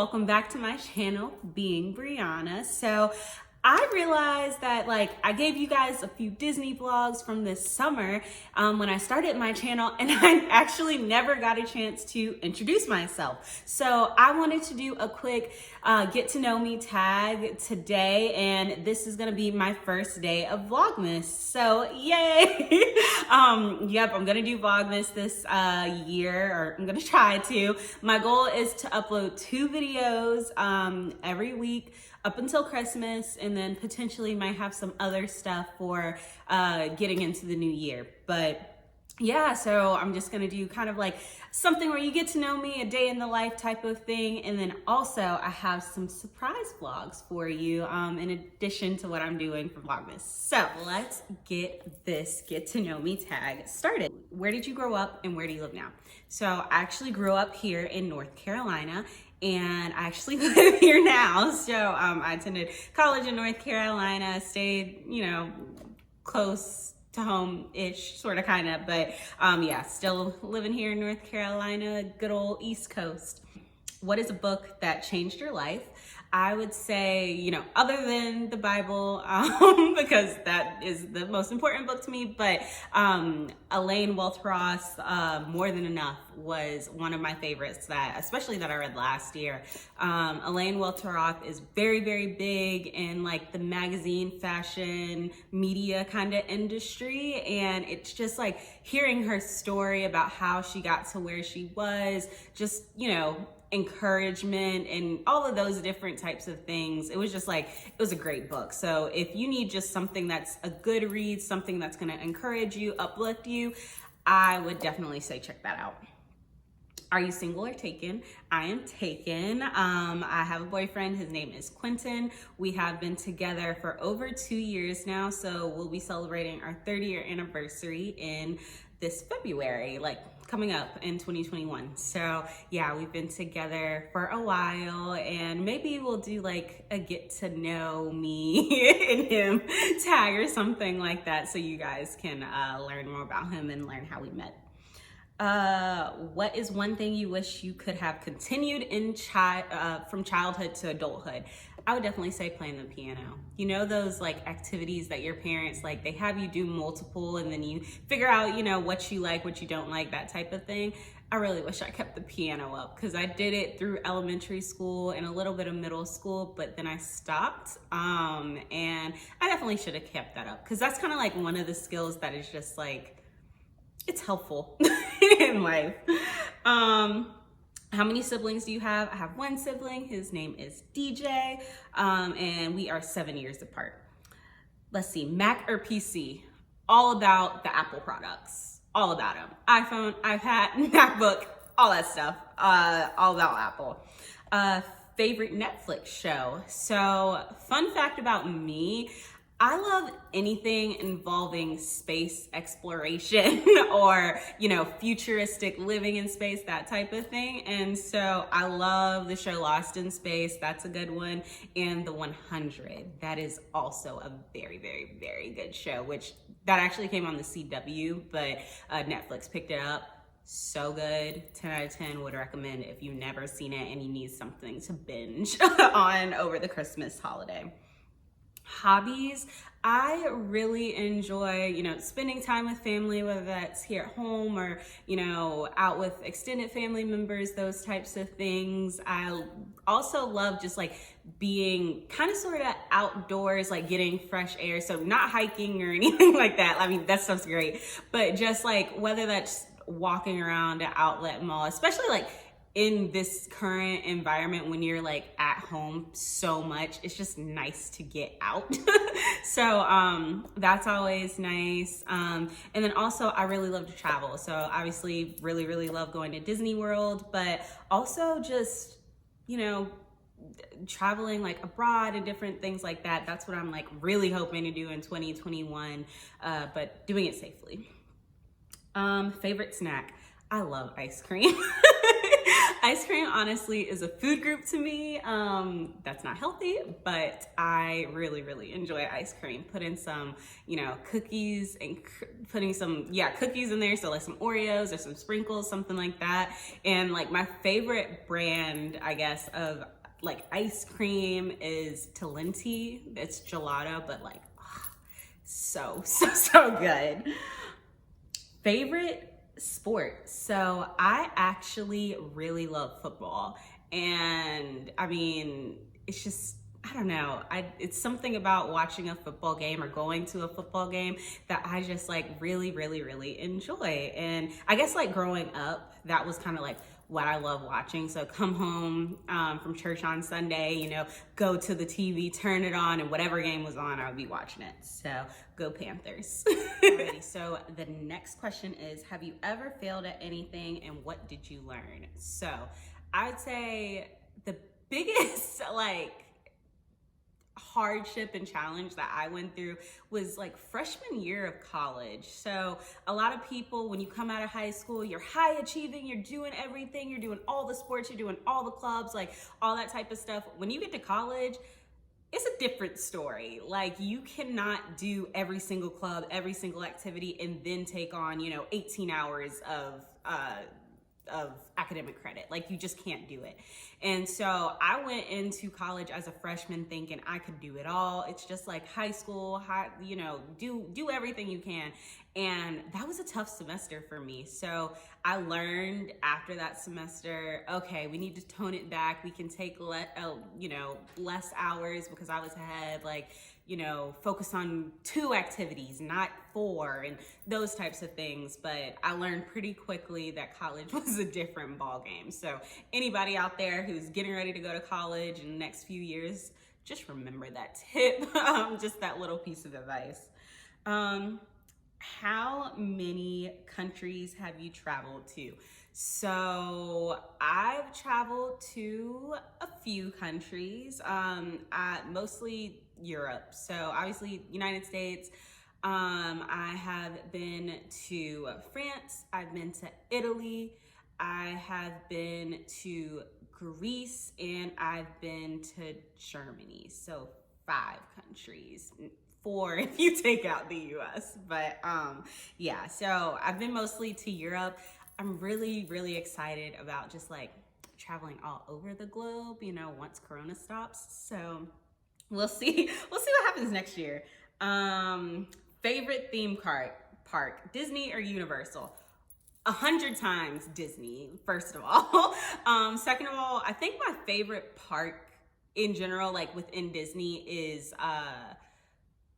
welcome back to my channel, Being Bryanna. So I realized that I gave you guys a few Disney vlogs from this summer when I started my channel, and I actually never got a chance to introduce myself. So I wanted to do a quick get to know me tag today, and this is gonna be my first day of Vlogmas. So yay! Yep, I'm gonna do Vlogmas this year, or I'm gonna try to. My goal is to upload 2 videos every week up until Christmas, and then potentially might have some other stuff for getting into the new year. But yeah, so I'm just gonna do kind of like something where you get to know me, a day in the life type of thing. And then also I have some surprise vlogs for you in addition to what I'm doing for Vlogmas. So let's get this get to know me tag started. Where did you grow up and where do you live now? So I actually grew up here in North Carolina, and I actually live here now. So I attended college in North Carolina, stayed, close to home-ish, sort of, kind of, but yeah, still living here in North Carolina, good old East Coast. What is a book that changed your life? I would say, other than the Bible, because that is the most important book to me, but Elaine Welteroth's More Than Enough was one of my favorites, especially that I read last year. Elaine Welteroth is very, very big in the magazine, fashion, media kind of industry, and it's just hearing her story about how she got to where she was, just, encouragement and all of those different types of things. It was just it was a great book. So if you need just something that's a good read, something that's going to encourage you, uplift you, I would definitely say check that out. Are you single or taken? I am taken. I have a boyfriend. His name is Quentin. We have been together for over 2 years now. So we'll be celebrating our 30-year anniversary in this February, coming up in 2021. So yeah, we've been together for a while, and maybe we'll do a get to know me and him tag or something like that, so you guys can learn more about him and learn how we met. What is one thing you wish you could have continued in from childhood to adulthood? I would definitely say playing the piano. Those activities that your parents they have you do multiple, and then you figure out what you like, what you don't like, that type of thing. I really wish I kept the piano up, because I did it through elementary school and a little bit of middle school, but then I stopped. And I definitely should have kept that up, because that's kind of one of the skills that is just it's helpful in life. How many siblings do you have? I have 1 sibling. His name is DJ, and we are 7 years apart. Let's see, Mac or PC? All about the Apple products. All about them. iPhone, iPad, MacBook, all that stuff. All about Apple. Favorite Netflix show? So, fun fact about me, I love anything involving space exploration or, futuristic living in space, that type of thing. And so I love the show Lost in Space. That's a good one. And The 100. That is also a very, very, very good show, which that actually came on the CW, but Netflix picked it up. So good. 10 out of 10 would recommend if you've never seen it and you need something to binge on over the Christmas holiday. Hobbies, I really enjoy, spending time with family, whether that's here at home or, out with extended family members, those types of things. I also love just being kind of sort of outdoors, getting fresh air. So not hiking or anything like that. I mean, that stuff's great, but just whether that's walking around an outlet mall, especially in this current environment when you're at home so much, it's just nice to get out. So that's always nice. And then also I really love to travel. So obviously really, really love going to Disney World, but also just, traveling abroad and different things like that. That's what I'm really hoping to do in 2021, but doing it safely. Favorite snack? I love ice cream. Ice cream honestly is a food group to me. That's not healthy, but I really, really enjoy ice cream. Put in some, cookies and putting some, cookies in there. So some Oreos or some sprinkles, something like that. And my favorite brand, I guess, of like ice cream is Talenti. It's gelato, but like so good. Favorite sport. So I actually really love football. And I mean, it's just, I don't know. It's something about watching a football game or going to a football game that I just like really enjoy. And I guess like growing up, that was kind of like what I love watching. So come home from church on Sunday, you know, go to the TV, turn it on, and whatever game was on, I would be watching it. So go Panthers. Alrighty, so the next question is, have you ever failed at anything and what did you learn? So I would say the biggest like hardship and challenge that I went through was like freshman year of college. So a lot of people, when you come out of high school, you're high achieving, you're doing everything, you're doing all the sports, you're doing all the clubs, like all that type of stuff. When you get to college, it's a different story. Like you cannot do every single club, every single activity, and then take on, you know, 18 hours of academic credit. Like you just can't do it. And so I went into college as a freshman thinking I could do it all. It's just like high school, you know, do everything you can. And that was a tough semester for me. So I learned after that semester, okay, we need to tone it back. We can take you know, less hours because I was ahead, like, you know, focus on 2 activities, not 4, and those types of things. But I learned pretty quickly that college was a different ballgame. So anybody out there who's getting ready to go to college in the next few years, just remember that tip, just that little piece of advice. How many countries have you traveled to? So I've traveled to a few countries, mostly Europe. So obviously United States. I have been to France. I've been to Italy. I have been to Greece, and I've been to Germany. So 5 countries. 4 if you take out the US. But yeah, so I've been mostly to Europe. I'm really excited about just like traveling all over the globe, you know, once Corona stops. So we'll see what happens next year. Favorite theme park, Disney or Universal? 100 times Disney, first of all. Second of all, I think my favorite park in general, like within Disney, is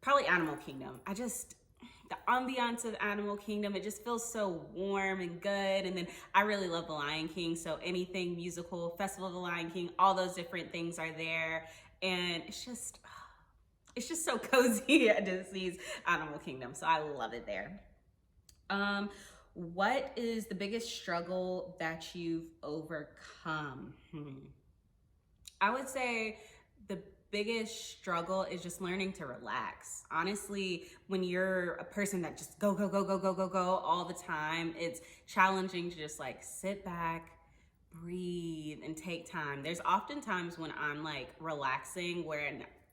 probably Animal Kingdom. The ambiance of Animal Kingdom, it just feels so warm and good. And then I really love The Lion King. So anything musical, Festival of the Lion King, all those different things are there. And it's just so cozy at Disney's Animal Kingdom. So I love it there. What is the biggest struggle that you've overcome? I would say the biggest struggle is just learning to relax. Honestly, when you're a person that just go all the time, it's challenging to just like sit back, breathe, and take time. There's often times when I'm like relaxing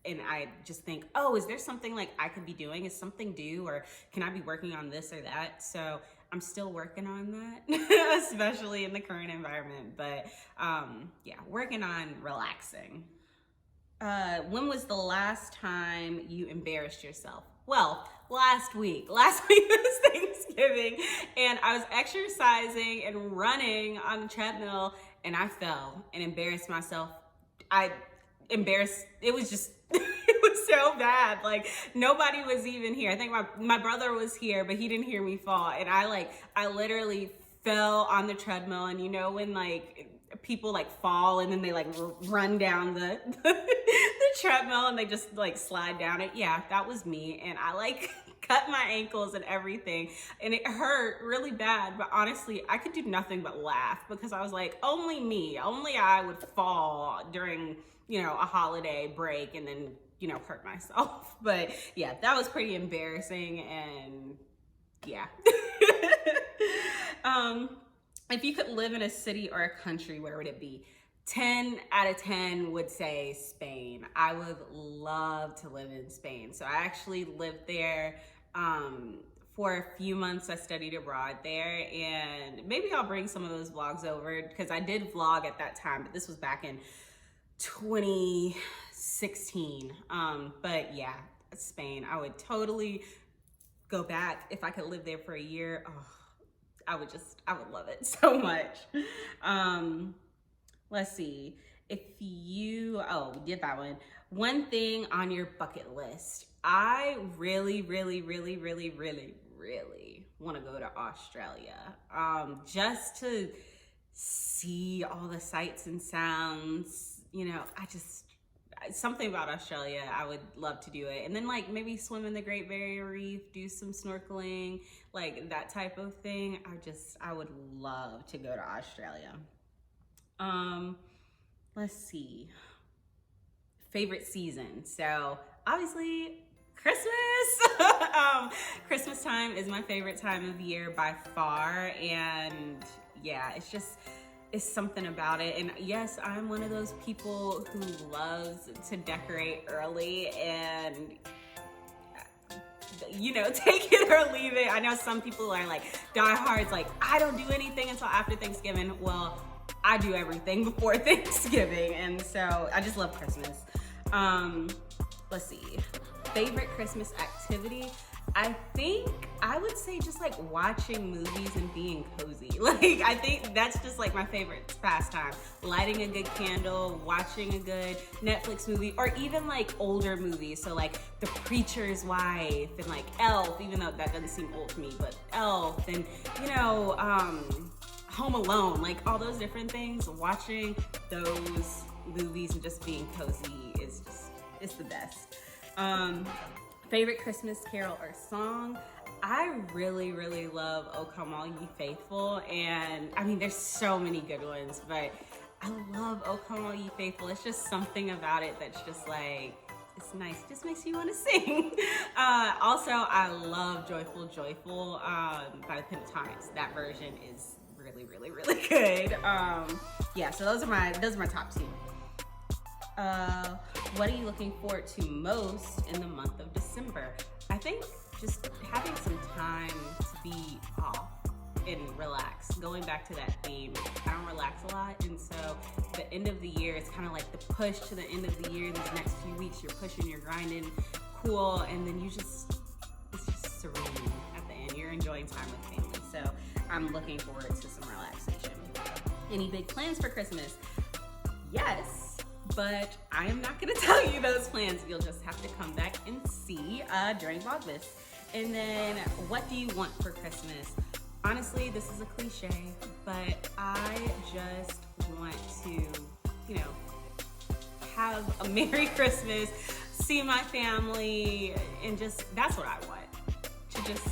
and I just think, oh, is there something like I could be doing? Is something due? Or can I be working on this or that? So I'm still working on that, especially in the current environment. But yeah, working on relaxing. When was the last time you embarrassed yourself? Well, last week. Last week was Thanksgiving, and I was exercising and running on the treadmill, and I fell and embarrassed myself. It was just, it was so bad. Like, nobody was even here. I think my brother was here, but he didn't hear me fall. And I literally fell on the treadmill. And you know, when like people like fall and then they like run down the treadmill and they just like slide down it. Yeah, that was me. And I like cut my ankles and everything. And it hurt really bad. But honestly, I could do nothing but laugh because I was like, only I would fall during, you know, a holiday break and then, you know, hurt myself. But yeah, that was pretty embarrassing. And yeah. If you could live in a city or a country, where would it be? 10 out of 10 would say Spain. I would love to live in Spain. So I actually lived there for a few months. I studied abroad there, and maybe I'll bring some of those vlogs over because I did vlog at that time, but this was back in 2016. But yeah, Spain, I would totally go back if I could live there for a year. Oh, I would love it so much. Let's see. If you, oh, we did that one. One thing on your bucket list. I really want to go to Australia. Just to see all the sights and sounds, you know, something about Australia, I would love to do it. And then like maybe swim in the Great Barrier Reef, do some snorkeling, like that type of thing. I would love to go to Australia. Let's see. Favorite season. So obviously Christmas. Christmas time is my favorite time of year by far. And yeah, it's something about it. And yes, I'm one of those people who loves to decorate early and, you know, take it or leave it. I know some people are like diehards, like I don't do anything until after Thanksgiving. Well, I do everything before Thanksgiving. And so I just love Christmas. Let's see, favorite Christmas activity. I think I would say just like watching movies and being cozy. Like I think that's just like my favorite pastime. Lighting a good candle, watching a good Netflix movie, or even like older movies. So like The Preacher's Wife and like Elf, even though that doesn't seem old to me, but Elf and, you know, Home Alone, like all those different things. Watching those movies and just being cozy is it's the best. Favorite Christmas carol or song. I really love "Oh Come All Ye Faithful," and I mean there's so many good ones, but I love "Oh Come All Ye Faithful." It's just something about it that's just like, it's nice, it just makes you want to sing. Also, I love "Joyful Joyful" by the Pentatonics. That version is really good. Yeah, so those are my top two. What are you looking forward to most in the month of December? I think just having some time to be off and relax. Going back to that theme, I don't relax a lot, and so the end of the year, it's kind of like the push to the end of the year. These next few weeks, you're pushing, you're grinding, cool, and then it's just serene at the end. You're enjoying time with family, so I'm looking forward to some relaxation. Any big plans for Christmas? Yes, but I am not gonna tell you those plans. You'll just have to come back and see during Vlogmas. And then, what do you want for Christmas? Honestly, this is a cliche, but I just want to, you know, have a Merry Christmas, see my family, and just, that's what I want, to just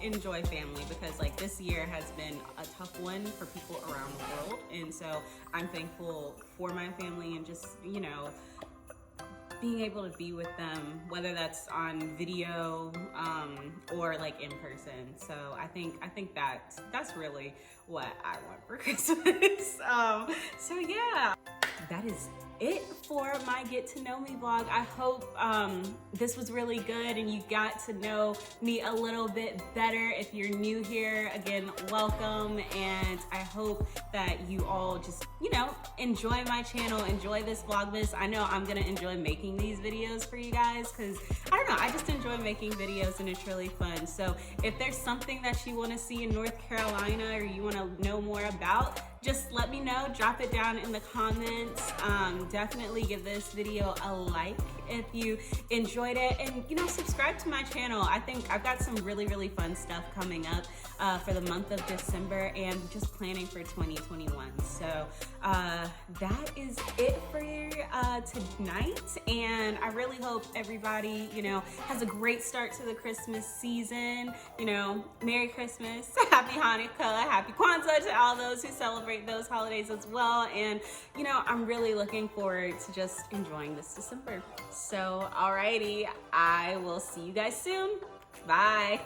enjoy family, because like this year has been a tough one for people around the world, and so I'm thankful for my family and just, you know, being able to be with them, whether that's on video or like in person. So I think that's really what I want for Christmas. So yeah, that is it for my Get to Know Me vlog. I hope this was really good and you got to know me a little bit better. If you're new here, again, welcome, and I hope that you all just, you know, enjoy my channel, enjoy this Vlogmas. I know I'm gonna enjoy making these videos for you guys, because I don't know, I just enjoy making videos and it's really fun. So if there's something that you want to see in North Carolina or you want to know more about, just let me know, drop it down in the comments. Definitely give this video a like if you enjoyed it, and you know, subscribe to my channel. I think I've got some really fun stuff coming up for the month of December and just planning for 2021. So that is it for tonight, and I really hope everybody, you know, has a great start to the Christmas season. You know, Merry Christmas, Happy Hanukkah, Happy Kwanzaa to all those who celebrate those holidays as well. And you know, I'm really looking forward to just enjoying this December. So alrighty, I will see you guys soon. Bye.